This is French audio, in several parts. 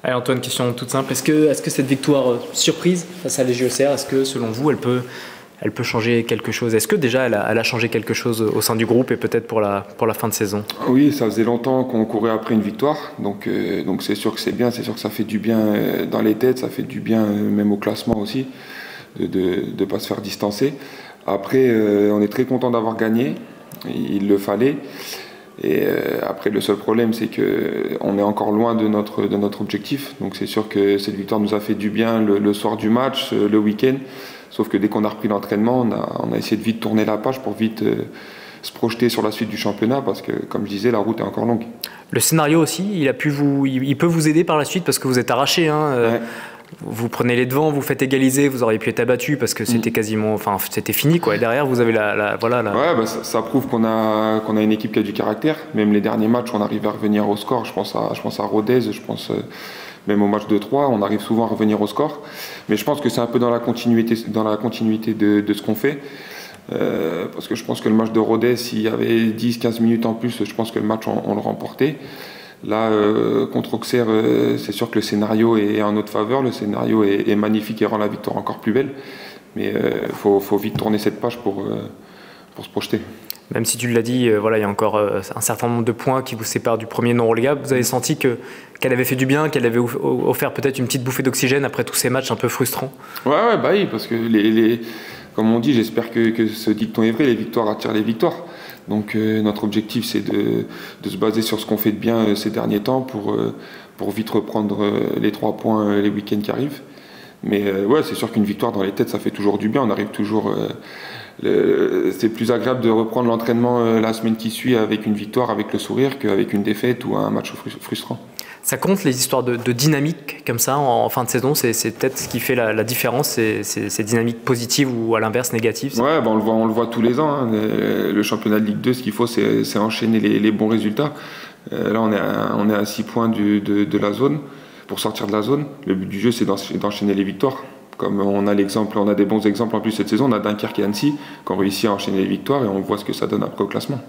Allez Antoine, question toute simple. Est-ce que cette victoire surprise face à l'EJOCR, est-ce que selon vous, elle peut changer quelque chose? Est-ce que déjà elle a changé quelque chose au sein du groupe et peut-être pour la fin de saison? Oui, ça faisait longtemps qu'on courait après une victoire, donc c'est sûr que c'est bien, c'est sûr que ça fait du bien dans les têtes, ça fait du bien même au classement aussi, de ne pas se faire distancer. Après, on est très content d'avoir gagné, il le fallait. Et après, le seul problème, c'est qu'on est encore loin de notre objectif. Donc c'est sûr que cette victoire nous a fait du bien le soir du match, le week-end. Sauf que dès qu'on a repris l'entraînement, on a essayé de vite tourner la page pour vite se projeter sur la suite du championnat parce que, comme je disais, la route est encore longue. Le scénario aussi, il peut vous aider par la suite parce que vous êtes arraché. Ouais. Vous prenez les devants, vous faites égaliser, vous auriez pu être abattu parce que c'était quasiment, enfin c'était fini quoi. Et derrière vous avez voilà. Ouais, bah, ça prouve qu'on a une équipe qui a du caractère. Même les derniers matchs, on arrive à revenir au score. Je pense à Rodez, je pense même au match de 3, on arrive souvent à revenir au score. Mais je pense que c'est un peu dans la continuité de ce qu'on fait. Parce que je pense que le match de Rodez, s'il y avait 10-15 minutes en plus, je pense que le match on le remportait. Là, contre Auxerre, c'est sûr que le scénario est en notre faveur, le scénario est magnifique et rend la victoire encore plus belle. Mais il faut vite tourner cette page pour se projeter. Même si tu l'as dit, voilà, il y a encore un certain nombre de points qui vous séparent du premier non relégable. Vous avez senti qu'elle avait fait du bien, qu'elle avait offert peut-être une petite bouffée d'oxygène après tous ces matchs un peu frustrants? Ouais, bah oui, parce que comme on dit, j'espère que ce dicton est vrai, les victoires attirent les victoires. Donc notre objectif, c'est de se baser sur ce qu'on fait de bien ces derniers temps pour vite reprendre les 3 points les week-ends qui arrivent. Mais ouais, c'est sûr qu'une victoire dans les têtes, ça fait toujours du bien. On arrive toujours. C'est plus agréable de reprendre l'entraînement la semaine qui suit avec une victoire, avec le sourire, qu'avec une défaite ou un match frustrant. Ça compte les histoires de dynamique comme ça en fin de saison, c'est peut-être ce qui fait la différence, ces dynamiques positives ou à l'inverse négatives? Ouais, bah on le voit tous les ans. Hein. Le championnat de Ligue 2, ce qu'il faut, c'est enchaîner les bons résultats. Là, on est à 6 points de la zone. Pour sortir de la zone, le but du jeu, c'est d'enchaîner les victoires. Comme on a des bons exemples en plus cette saison, on a Dunkerque et Annecy qui ont réussi à enchaîner les victoires et on voit ce que ça donne après au classement.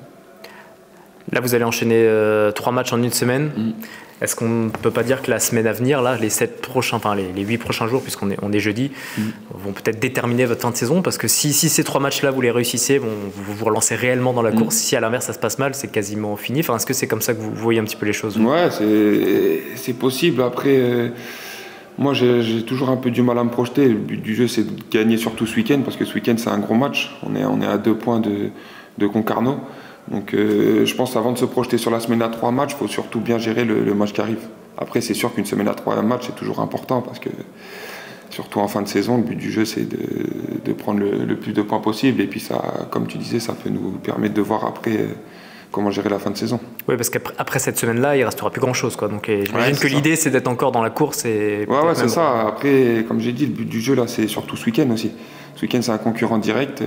Là, vous allez enchaîner 3 matchs en une semaine. Est-ce qu'on ne peut pas dire que la semaine à venir, là, les 8 prochains jours, puisqu'on est jeudi, vont peut-être déterminer votre fin de saison? Parce que si ces 3 matchs-là, vous les réussissez, vous vous relancez réellement dans la course. Si à l'inverse, ça se passe mal, c'est quasiment fini. Enfin, est-ce que c'est comme ça que vous voyez un petit peu les choses? Ouais, c'est possible. Après, moi, j'ai toujours un peu du mal à me projeter. Le but du jeu, c'est de gagner surtout ce week-end, parce que ce week-end, c'est un gros match. On est à 2 points de Concarneau. Donc je pense qu'avant de se projeter sur la semaine à 3 matchs, il faut surtout bien gérer le match qui arrive. Après, c'est sûr qu'une semaine à 3 matchs, c'est toujours important parce que, surtout en fin de saison, le but du jeu, c'est de prendre le plus de points possible. Et puis, ça, comme tu disais, ça peut nous permettre de voir après comment gérer la fin de saison. Oui, parce qu'après cette semaine-là, il ne restera plus grand-chose. Donc j'imagine que l'idée, c'est d'être encore dans la course. Ouais, c'est ça. Après, comme j'ai dit, le but du jeu, là, c'est surtout ce week-end aussi. Ce week-end, c'est un concurrent direct.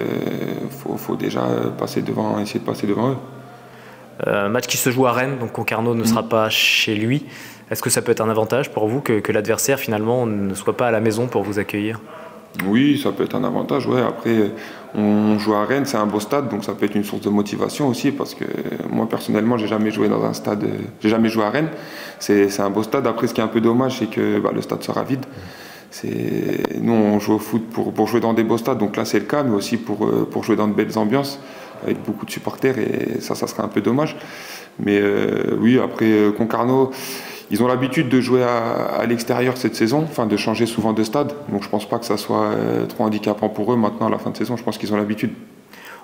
Faut déjà essayer de passer devant eux. Match qui se joue à Rennes, donc Concarneau ne sera pas chez lui. Est-ce que ça peut être un avantage pour vous que l'adversaire, finalement, ne soit pas à la maison pour vous accueillir? Oui, ça peut être un avantage. Ouais. Après, on joue à Rennes, c'est un beau stade, donc ça peut être une source de motivation aussi, parce que moi, personnellement, j'ai jamais joué dans un stade, j'ai jamais joué à Rennes. C'est un beau stade. Après, ce qui est un peu dommage, c'est que le stade sera vide. Nous, on joue au foot pour jouer dans des beaux stades, donc là, c'est le cas, mais aussi pour jouer dans de belles ambiances, avec beaucoup de supporters, et ça serait un peu dommage. Mais oui, après, Concarneau, ils ont l'habitude de jouer à l'extérieur cette saison, enfin de changer souvent de stade. Donc je pense pas que ça soit trop handicapant pour eux maintenant à la fin de saison. Je pense qu'ils ont l'habitude.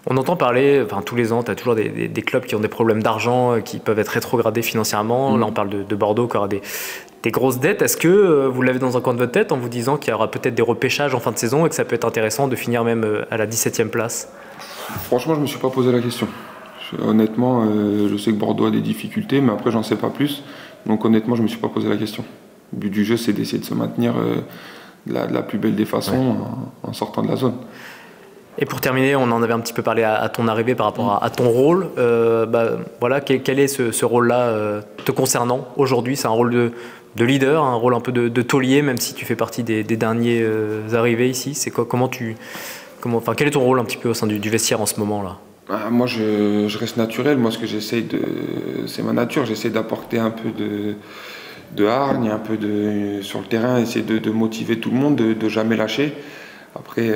On entend parler, tous les ans, tu as toujours des clubs qui ont des problèmes d'argent, qui peuvent être rétrogradés financièrement. Là, on parle de Bordeaux qui aura des grosses dettes. Est-ce que vous l'avez dans un coin de votre tête en vous disant qu'il y aura peut-être des repêchages en fin de saison et que ça peut être intéressant de finir même à la 17e place? Franchement, je me suis pas posé la question. Honnêtement, je sais que Bordeaux a des difficultés, mais après, j'en sais pas plus. Donc honnêtement, je me suis pas posé la question. Le but du jeu, c'est d'essayer de se maintenir de la plus belle des façons en sortant de la zone. Et pour terminer, on en avait un petit peu parlé à ton arrivée par rapport à ton rôle. Voilà, quel est ce rôle-là te concernant aujourd'hui? C'est un rôle de leader, un rôle un peu de taulier, même si tu fais partie des derniers arrivés ici. C'est quoi, quel est ton rôle un petit peu au sein du vestiaire en ce moment-là? Moi, je reste naturel. Moi, ce que c'est ma nature. J'essaie d'apporter un peu de hargne, un peu sur le terrain, essayer de motiver tout le monde, de jamais lâcher. Après,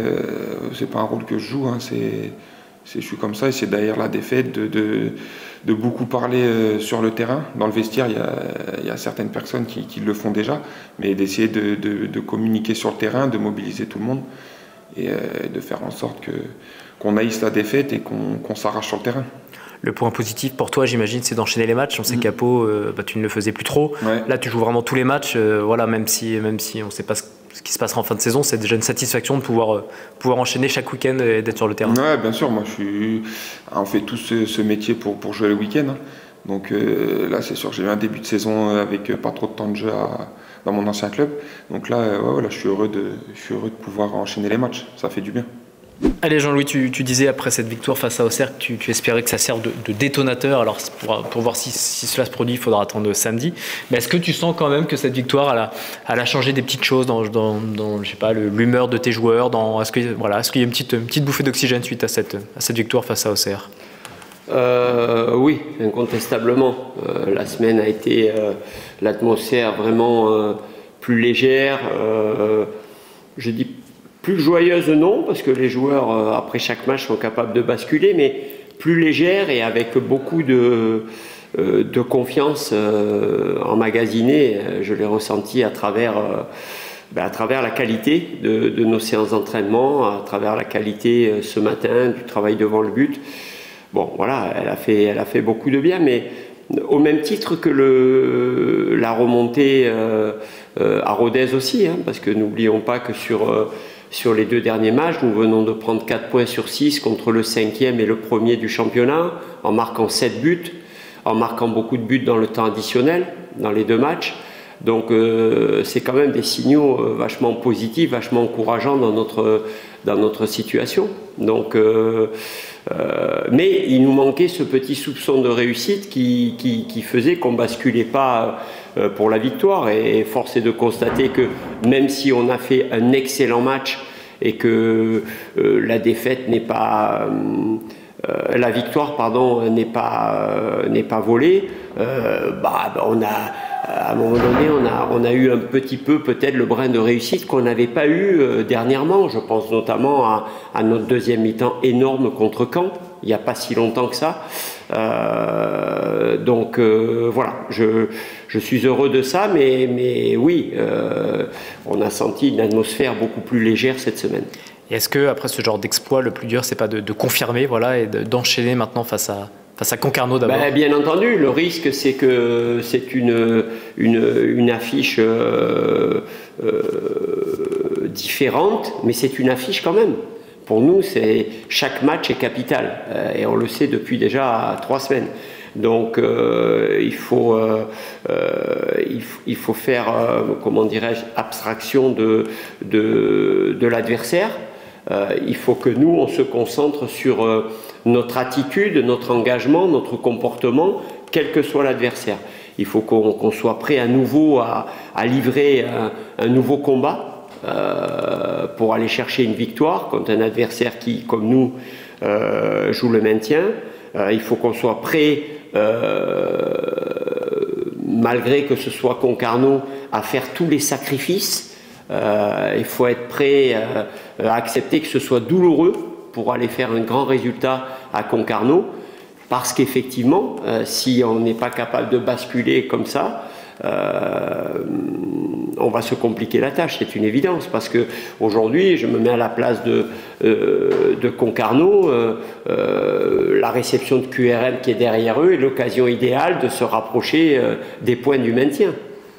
c'est pas un rôle que je joue, hein, je suis comme ça, et c'est derrière la défaite de beaucoup parler sur le terrain. Dans le vestiaire, il y a certaines personnes qui le font déjà, mais d'essayer de communiquer sur le terrain, de mobiliser tout le monde et de faire en sorte qu'on haïsse la défaite et qu'on s'arrache sur le terrain. Le point positif pour toi, j'imagine, c'est d'enchaîner les matchs. On sait qu'à Pau, tu ne le faisais plus trop. Ouais. Là, tu joues vraiment tous les matchs. Voilà, même si on ne sait pas ce qui se passera en fin de saison, c'est déjà une satisfaction de pouvoir enchaîner chaque week-end et d'être sur le terrain. Oui, bien sûr. Moi, on fait tous ce métier pour jouer le week-end. Hein. Donc là, c'est sûr que j'ai eu un début de saison avec pas trop de temps de jeu dans mon ancien club. Donc là, je suis heureux de pouvoir enchaîner les matchs. Ça fait du bien. Allez Jean-Louis, tu disais après cette victoire face à Auxerre que tu espérais que ça serve de détonateur. Alors pour voir si cela se produit, il faudra attendre samedi. Mais est-ce que tu sens quand même que cette victoire elle a changé des petites choses dans je sais pas, l'humeur de tes joueurs, est-ce qu'il y a une petite bouffée d'oxygène suite à cette victoire face à Auxerre? Oui, incontestablement. La semaine a été l'atmosphère vraiment plus légère. Je dis plus joyeuse, non, parce que les joueurs, après chaque match, sont capables de basculer, mais plus légère et avec beaucoup de confiance emmagasinée. Je l'ai ressenti à travers la qualité de nos séances d'entraînement, à travers la qualité ce matin du travail devant le but. Bon, voilà, elle a fait beaucoup de bien, mais au même titre que la remontée à Rodez aussi, hein, parce que n'oublions pas que sur les 2 derniers matchs, nous venons de prendre 4 points sur 6 contre le 5e et le 1er du championnat, en marquant 7 buts, en marquant beaucoup de buts dans le temps additionnel, dans les 2 matchs. Donc c'est quand même des signaux vachement positifs, vachement encourageants dans notre situation. Donc, mais il nous manquait ce petit soupçon de réussite qui faisait qu'on ne basculait pas pour la victoire. Et force est de constater que même si on a fait un excellent match et que la défaite n'est pas... la victoire, pardon, n'est pas volée, on a... À un moment donné, on a eu un petit peu peut-être le brin de réussite qu'on n'avait pas eu dernièrement. Je pense notamment à notre deuxième mi-temps énorme contre Caen, il n'y a pas si longtemps que ça. Donc voilà, je suis heureux de ça, mais oui, on a senti une atmosphère beaucoup plus légère cette semaine. Et est-ce qu'après ce genre d'exploit, le plus dur, c'est pas de confirmer, voilà, et d'enchaîner maintenant face à Concarneau d'abord? Bien entendu, le risque c'est que c'est une affiche différente, mais c'est une affiche quand même. Pour nous, chaque match est capital, et on le sait depuis déjà 3 semaines. Donc il faut faire, comment dirais-je, abstraction de l'adversaire. Il faut que nous, on se concentre sur notre attitude, notre engagement, notre comportement, quel que soit l'adversaire. Il faut qu'on soit prêt à nouveau à livrer un nouveau combat pour aller chercher une victoire contre un adversaire qui, comme nous, joue le maintien. Il faut qu'on soit prêt, malgré que ce soit Concarneau, à faire tous les sacrifices. Il faut être prêt à accepter que ce soit douloureux pour aller faire un grand résultat à Concarneau, parce qu'effectivement, si on n'est pas capable de basculer comme ça, on va se compliquer la tâche, c'est une évidence, parce qu'aujourd'hui, je me mets à la place de Concarneau, la réception de QRM qui est derrière eux est l'occasion idéale de se rapprocher des points du maintien.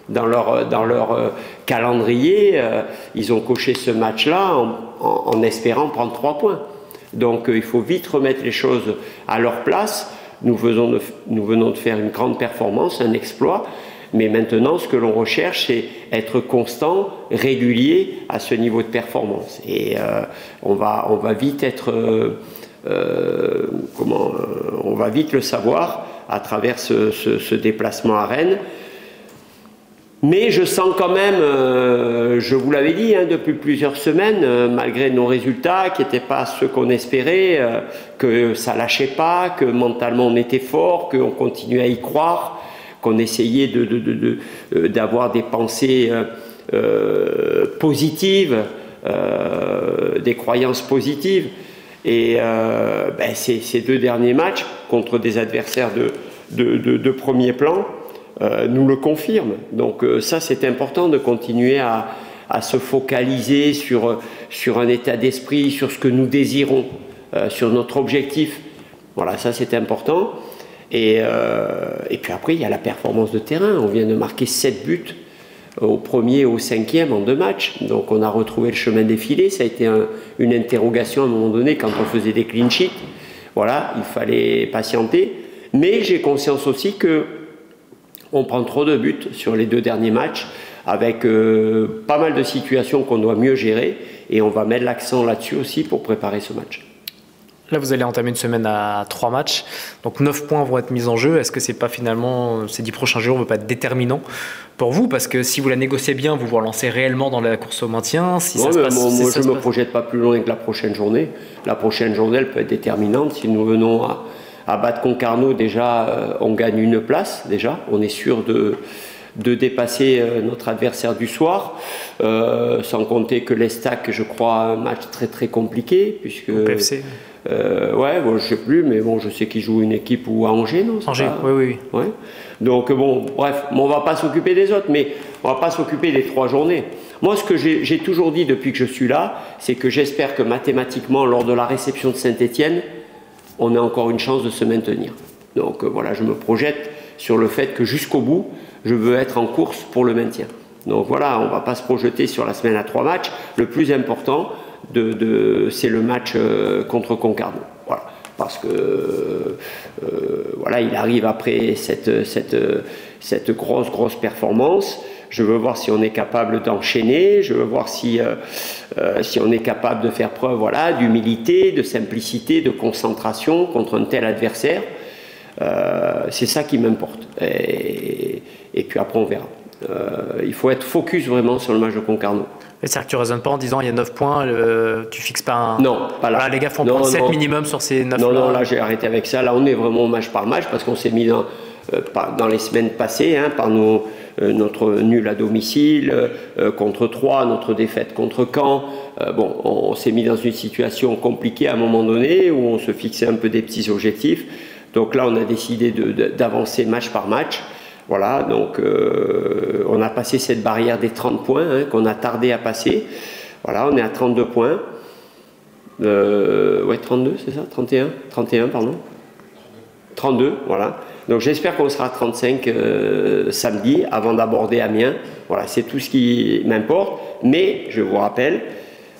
Dans leur calendrier, ils ont coché ce match-là en espérant prendre 3 points. Donc il faut vite remettre les choses à leur place. Nous venons de faire une grande performance, un exploit, mais maintenant ce que l'on recherche, c'est être constant, régulier à ce niveau de performance. Et on va vite être... on va vite le savoir à travers ce déplacement à Rennes. Mais je sens quand même, je vous l'avais dit depuis plusieurs semaines, malgré nos résultats qui n'étaient pas ceux qu'on espérait, que ça lâchait pas, que mentalement on était fort, qu'on continuait à y croire, qu'on essayait d'avoir des pensées positives, des croyances positives. Et ces 2 derniers matchs contre des adversaires de premier plan nous le confirment. Donc ça, c'est important de continuer à se focaliser sur un état d'esprit, sur ce que nous désirons, sur notre objectif. Voilà, ça c'est important. Et puis après, il y a la performance de terrain. On vient de marquer 7 buts au premier et au 5e en 2 matchs. Donc on a retrouvé le chemin des filets. Ça a été une interrogation à un moment donné quand on faisait des clean sheets. Voilà, il fallait patienter. Mais j'ai conscience aussi qu'on prend trop de buts sur les 2 derniers matchs, avec pas mal de situations qu'on doit mieux gérer. Et on va mettre l'accent là-dessus aussi pour préparer ce match. Là, vous allez entamer une semaine à 3 matchs, donc 9 points vont être mis en jeu. Est-ce que c'est pas finalement, ces 10 prochains jours ne vont pas être déterminants pour vous? Parce que si vous la négociez bien, vous vous relancez réellement dans la course au maintien. Si moi, je ne me projette pas plus loin que la prochaine journée. La prochaine journée, elle peut être déterminante. Si nous venons à battre Concarneau, déjà, on gagne une place. Déjà, on est sûr de dépasser notre adversaire du soir, sans compter que l'Estac, je crois, a un match très très compliqué, puisque... Au PFC. Ouais, bon, je ne sais plus, mais bon, je sais qu'ils jouent une équipe ou à Angers, non? Angers, oui. Ouais. Donc bon, bref, on ne va pas s'occuper des autres, mais on ne va pas s'occuper des 3 journées. Moi, ce que j'ai toujours dit depuis que je suis là, c'est que j'espère que mathématiquement, lors de la réception de Saint-Étienne, on a encore une chance de se maintenir. Donc voilà, je me projette sur le fait que jusqu'au bout, je veux être en course pour le maintien. Donc voilà, on ne va pas se projeter sur la semaine à 3 matchs. Le plus important, c'est le match contre Concarneau. Voilà. Parce que voilà, il arrive après cette grosse performance. Je veux voir si on est capable d'enchaîner. Je veux voir si on est capable de faire preuve, voilà, d'humilité, de simplicité, de concentration contre un tel adversaire. C'est ça qui m'importe. Et puis après, on verra. Il faut être focus vraiment sur le match de Concarneau. C'est-à-dire que tu ne raisonnes pas en disant il y a 9 points, tu fixes pas un... Non, pas là. Voilà, les gars font prendre 7 minimum sur ces 9 points. Non, là j'ai arrêté avec ça. Là on est vraiment match par match parce qu'on s'est mis dans les semaines passées, hein, par notre nul à domicile, contre Troyes, notre défaite contre Caen. Bon, on s'est mis dans une situation compliquée à un moment donné où on se fixait un peu des petits objectifs. Donc là on a décidé d'avancer match par match. Voilà, donc on a passé cette barrière des 30 points, hein, qu'on a tardé à passer. Voilà, on est à 32 points. Ouais, 32, c'est ça? 31, pardon. 32, voilà. Donc j'espère qu'on sera à 35 samedi avant d'aborder Amiens. Voilà, c'est tout ce qui m'importe. Mais, je vous rappelle,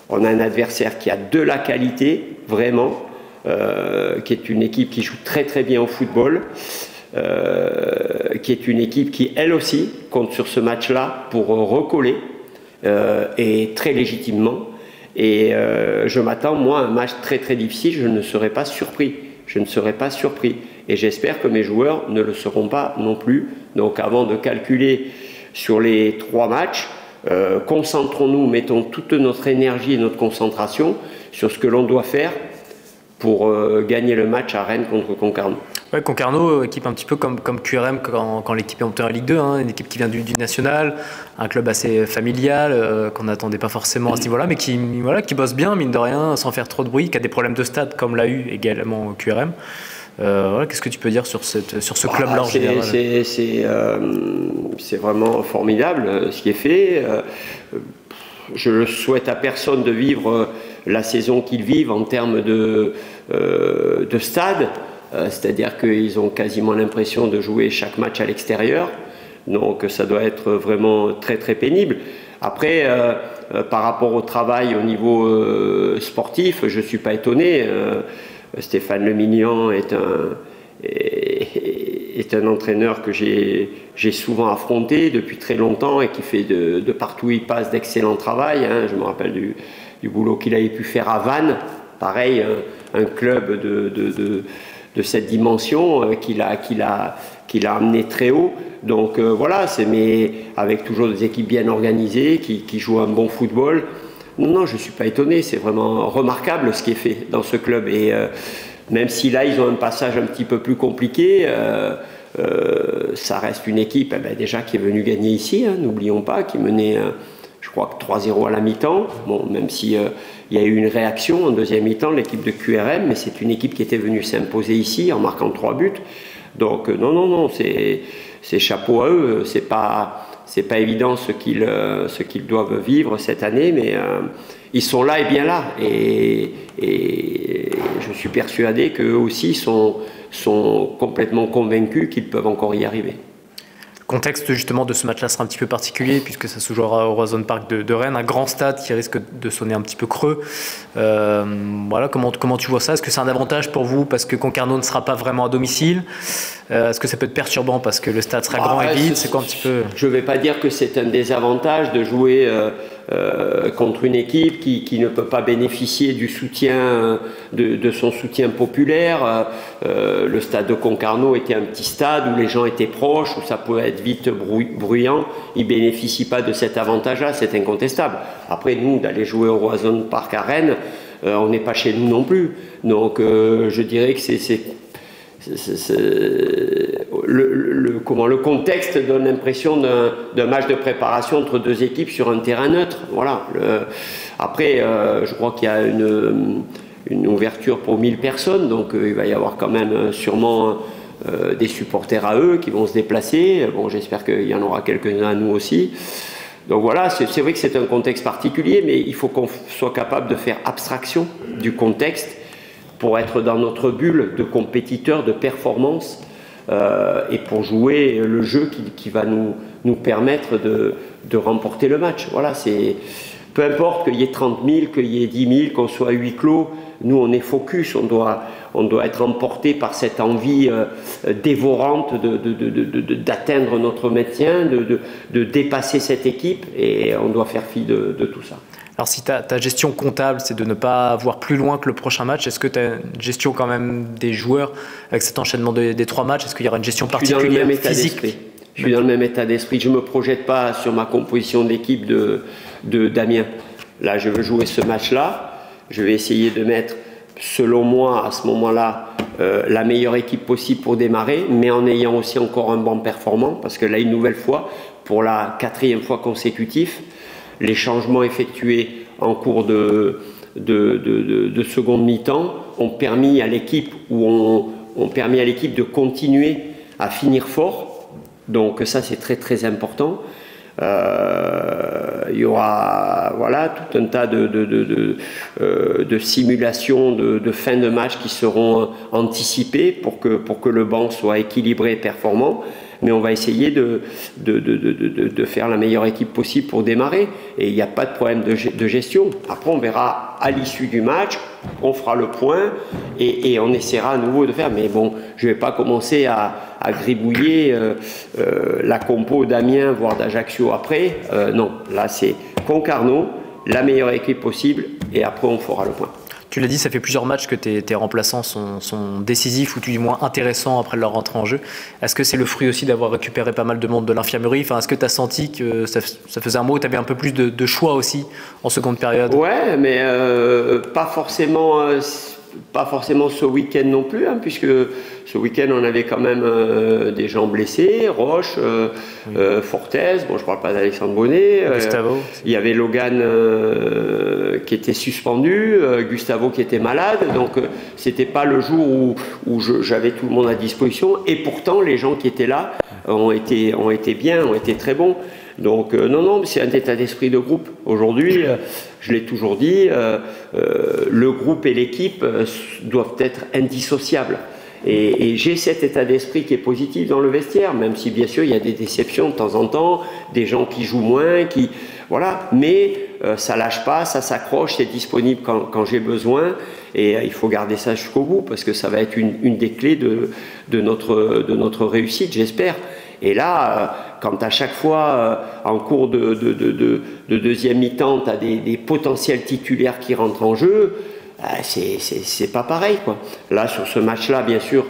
on a un adversaire qui a de la qualité, vraiment, qui est une équipe qui joue très très bien au football. Qui est une équipe qui, elle aussi, compte sur ce match-là pour recoller, et très légitimement. Et je m'attends, moi, à un match très très difficile. Je ne serai pas surpris. Je ne serai pas surpris. Et j'espère que mes joueurs ne le seront pas non plus. Donc avant de calculer sur les 3 matchs, concentrons-nous, mettons toute notre énergie et notre concentration sur ce que l'on doit faire pour gagner le match à Rennes contre Concarneau. Ouais, Concarneau, équipe un petit peu comme QRM quand l'équipe est montée en Ligue 2, hein, une équipe qui vient du national, un club assez familial, qu'on n'attendait pas forcément à ce niveau-là, mais qui bosse bien, mine de rien, sans faire trop de bruit, qui a des problèmes de stade comme l'a eu également QRM. Voilà, qu'est-ce que tu peux dire sur ce club-là en général? C'est vraiment formidable ce qui est fait. Je ne souhaite à personne de vivre la saison qu'ils vivent en termes de stade. C'est-à-dire qu'ils ont quasiment l'impression de jouer chaque match à l'extérieur. Donc ça doit être vraiment très très pénible. Après, par rapport au travail au niveau sportif, je ne suis pas étonné. Stéphane Lemignan est un entraîneur que j'ai souvent affronté depuis très longtemps et qui fait de partout où il passe d'excellent travail. Hein. Je me rappelle du boulot qu'il avait pu faire à Vannes. Pareil, un club de cette dimension qu'il a amené très haut. Donc voilà, mais avec toujours des équipes bien organisées qui jouent un bon football. Non, je ne suis pas étonné, c'est vraiment remarquable ce qui est fait dans ce club. Et même si là, ils ont un passage un petit peu plus compliqué, ça reste une équipe déjà qui est venue gagner ici, hein, n'oublions pas, qui menait, je crois que 3-0 à la mi-temps, bon, même si il y a eu une réaction en deuxième mi-temps, l'équipe de QRM, mais c'est une équipe qui était venue s'imposer ici en marquant 3 buts. Donc non, c'est chapeau à eux, c'est pas évident ce qu'ils doivent vivre cette année, mais ils sont là et bien là, et je suis persuadé qu'eux aussi sont complètement convaincus qu'ils peuvent encore y arriver. Le contexte justement de ce match-là sera un petit peu particulier puisque ça se jouera au Roazhon Park de Rennes, un grand stade qui risque de sonner un petit peu creux. Voilà, comment tu vois ça? Est-ce que c'est un avantage pour vous parce que Concarneau ne sera pas vraiment à domicile? Est-ce que ça peut être perturbant parce que le stade sera grand et vide? C'est quoi un petit peu... Je ne vais pas dire que c'est un désavantage de jouer contre une équipe qui ne peut pas bénéficier du soutien, de son soutien populaire. Le stade de Concarneau était un petit stade où les gens étaient proches, où ça pouvait être vite bruyant. Ils ne bénéficient pas de cet avantage-là, c'est incontestable. Après, nous, d'aller jouer au Roazhon Park à Rennes, on n'est pas chez nous non plus. Donc, je dirais que le contexte donne l'impression d'un match de préparation entre deux équipes sur un terrain neutre. Voilà. Après, je crois qu'il y a une ouverture pour 1000 personnes, donc il va y avoir quand même sûrement des supporters à eux qui vont se déplacer. Bon, j'espère qu'il y en aura quelques-uns à nous aussi. Donc voilà, c'est vrai que c'est un contexte particulier, mais il faut qu'on soit capable de faire abstraction du contexte pour être dans notre bulle de compétiteurs, de performance, et pour jouer le jeu qui va nous permettre de remporter le match. Voilà, peu importe qu'il y ait 30 000, qu'il y ait 10 000, qu'on soit à huis clos, nous on est focus, on doit être emporté par cette envie dévorante d'atteindre notre maintien, de dépasser cette équipe, et on doit faire fi de tout ça. Alors si ta gestion comptable, c'est de ne pas voir plus loin que le prochain match, est-ce que tu as une gestion quand même des joueurs avec cet enchaînement des 3 matchs? Est-ce qu'il y aura une gestion particulière physique? Je suis dans le même état d'esprit. Je ne me projette pas sur ma composition d'équipe de Damien. Là, je veux jouer ce match-là. Je vais essayer de mettre, selon moi, à ce moment-là, la meilleure équipe possible pour démarrer, mais en ayant aussi encore un bon performant, parce que là, une nouvelle fois, pour la 4e fois consécutive, les changements effectués en cours de seconde mi-temps ont permis à l'équipe de continuer à finir fort. Donc ça, c'est très très important. Il y aura tout un tas de simulations de fin de match qui seront anticipées pour que le banc soit équilibré et performant. Mais on va essayer de faire la meilleure équipe possible pour démarrer. Et il n'y a pas de problème de gestion. Après, on verra à l'issue du match, on fera le point et on essaiera à nouveau de faire. Mais bon, je ne vais pas commencer à gribouiller la compo d'Amiens, voire d'Ajaccio après. Non, là c'est Concarneau, la meilleure équipe possible, et après on fera le point. Tu l'as dit, ça fait plusieurs matchs que tes remplaçants sont décisifs ou tout du moins intéressants après leur rentrée en jeu. Est-ce que c'est le fruit aussi d'avoir récupéré pas mal de monde de l'infirmerie? Enfin, est-ce que tu as senti que ça faisait un mot, tu avais un peu plus de choix aussi en seconde période? Ouais, mais pas forcément ce week-end non plus, hein, puisque ce week-end on avait quand même des gens blessés, Roche, Fortes, bon je parle pas d'Alexandre Bonnet, Gustavo. Il y avait Logan qui était suspendu, Gustavo qui était malade, donc c'était pas le jour où j'avais tout le monde à disposition, et pourtant les gens qui étaient là ont été bien, ont été très bons. Donc non, c'est un état d'esprit de groupe. Aujourd'hui, je l'ai toujours dit, le groupe et l'équipe doivent être indissociables. Et j'ai cet état d'esprit qui est positif dans le vestiaire, même si bien sûr il y a des déceptions de temps en temps, des gens qui jouent moins, voilà. Mais ça lâche pas, ça s'accroche, c'est disponible quand j'ai besoin, et il faut garder ça jusqu'au bout parce que ça va être une des clés de notre réussite, j'espère. Et là, quand à chaque fois, en cours de deuxième mi-temps, tu as des potentiels titulaires qui rentrent en jeu, c'est pas pareil, quoi. Là, sur ce match-là, bien sûr,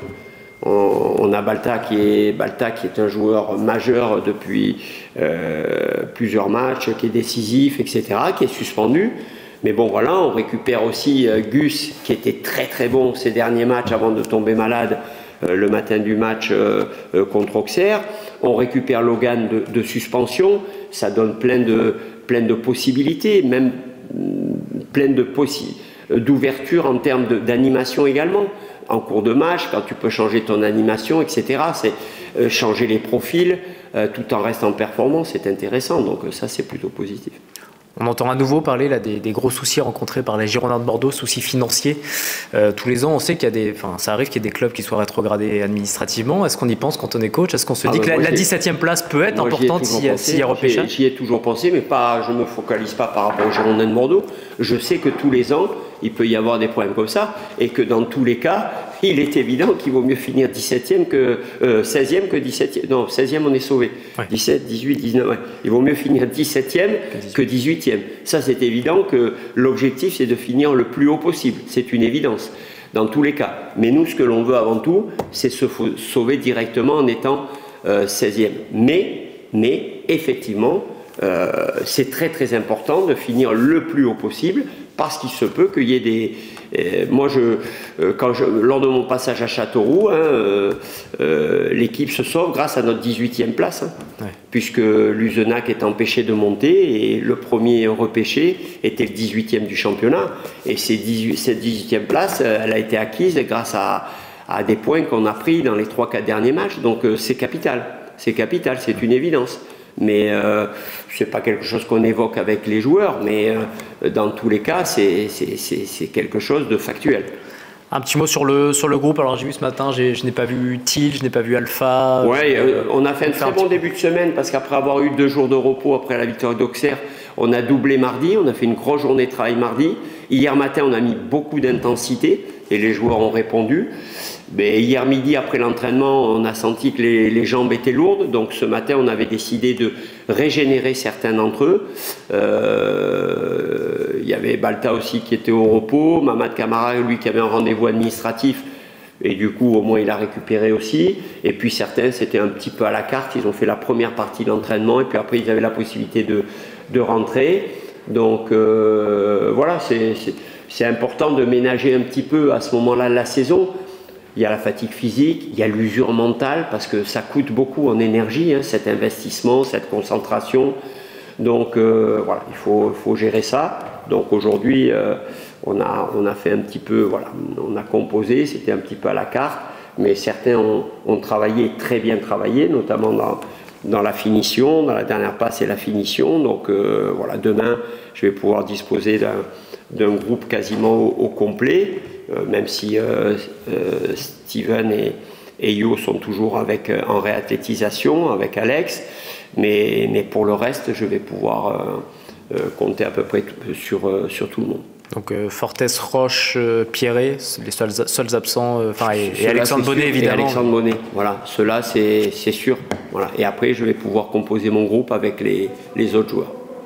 on a Balta qui est un joueur majeur depuis plusieurs matchs, qui est décisif, etc., qui est suspendu. Mais bon, voilà, on récupère aussi Gus, qui était très très bon ces derniers matchs avant de tomber malade, le matin du match contre Auxerre. On récupère Logan de suspension, ça donne plein de possibilités, même plein d'ouverture en termes d'animation également. En cours de match, quand tu peux changer ton animation, etc. C'est changer les profils tout en restant performant, c'est intéressant. Donc ça, c'est plutôt positif. On entend à nouveau parler là, des gros soucis rencontrés par les Girondins de Bordeaux, soucis financiers. Tous les ans, on sait qu'il y a ça arrive qu'il y ait des clubs qui soient rétrogradés administrativement. Est-ce qu'on y pense quand on est coach? Est-ce qu'on se dit que la 17e place peut être importante s'il y a repêchage? J'y ai toujours pensé, mais je ne me focalise pas par rapport aux Girondins de Bordeaux. Je sais que tous les ans, il peut y avoir des problèmes comme ça, et que dans tous les cas, il est évident qu'il vaut mieux finir 17e que 16e que 17e. Non, 16e, on est sauvé. Ouais. 17, 18, 19. Ouais. Il vaut mieux finir 17e que 18e. Ça, c'est évident que l'objectif, c'est de finir le plus haut possible. C'est une évidence, dans tous les cas. Mais nous, ce que l'on veut avant tout, c'est se sauver directement en étant 16e. Mais effectivement, c'est très très important de finir le plus haut possible, parce qu'il se peut qu'il y ait des... Moi, lors de mon passage à Châteauroux, l'équipe se sauve grâce à notre 18e place, puisque Luzenac est empêché de monter et le premier repêché était le 18e du championnat. Et cette 18e place, elle a été acquise grâce à des points qu'on a pris dans les 3-4 derniers matchs. Donc c'est capital, c'est une évidence. Mais ce n'est pas quelque chose qu'on évoque avec les joueurs, mais dans tous les cas, c'est quelque chose de factuel. Un petit mot sur le groupe. Alors j'ai vu ce matin, je n'ai pas vu Thiel, je n'ai pas vu Alpha. Oui, on a fait un très bon début de semaine, parce qu'après avoir eu 2 jours de repos après la victoire d'Auxerre, on a doublé mardi, on a fait une grosse journée de travail mardi. Hier matin, on a mis beaucoup d'intensité et les joueurs ont répondu. Mais hier midi, après l'entraînement, on a senti que les jambes étaient lourdes. Donc ce matin, on avait décidé de régénérer certains d'entre eux. Il y avait Balta aussi qui était au repos. Mamad Camara, lui, qui avait un rendez-vous administratif. Et du coup, au moins, il a récupéré aussi. Et puis certains, c'était un petit peu à la carte. Ils ont fait la première partie de l'entraînement. Et puis après, ils avaient la possibilité de rentrer. Donc voilà, c'est important de ménager un petit peu à ce moment-là de la saison. Il y a la fatigue physique, il y a l'usure mentale, parce que ça coûte beaucoup en énergie, cet investissement, cette concentration. Donc voilà, il faut gérer ça. Donc aujourd'hui, on a fait un petit peu, voilà, on a composé, c'était un petit peu à la carte, mais certains ont travaillé, très bien travaillé, notamment dans la finition, dans la dernière passe et la finition. Donc voilà, demain, je vais pouvoir disposer d'un groupe quasiment au complet. Même si Steven et Yo sont toujours en réathlétisation avec Alex, mais pour le reste, je vais pouvoir compter à peu près sur tout le monde. Donc Fortes, Roche, Pierret, les seuls absents, et Alexandre Bonnet évidemment. Et Alexandre Bonnet, voilà, ceux-là c'est sûr. Voilà. Et après, je vais pouvoir composer mon groupe avec les autres joueurs.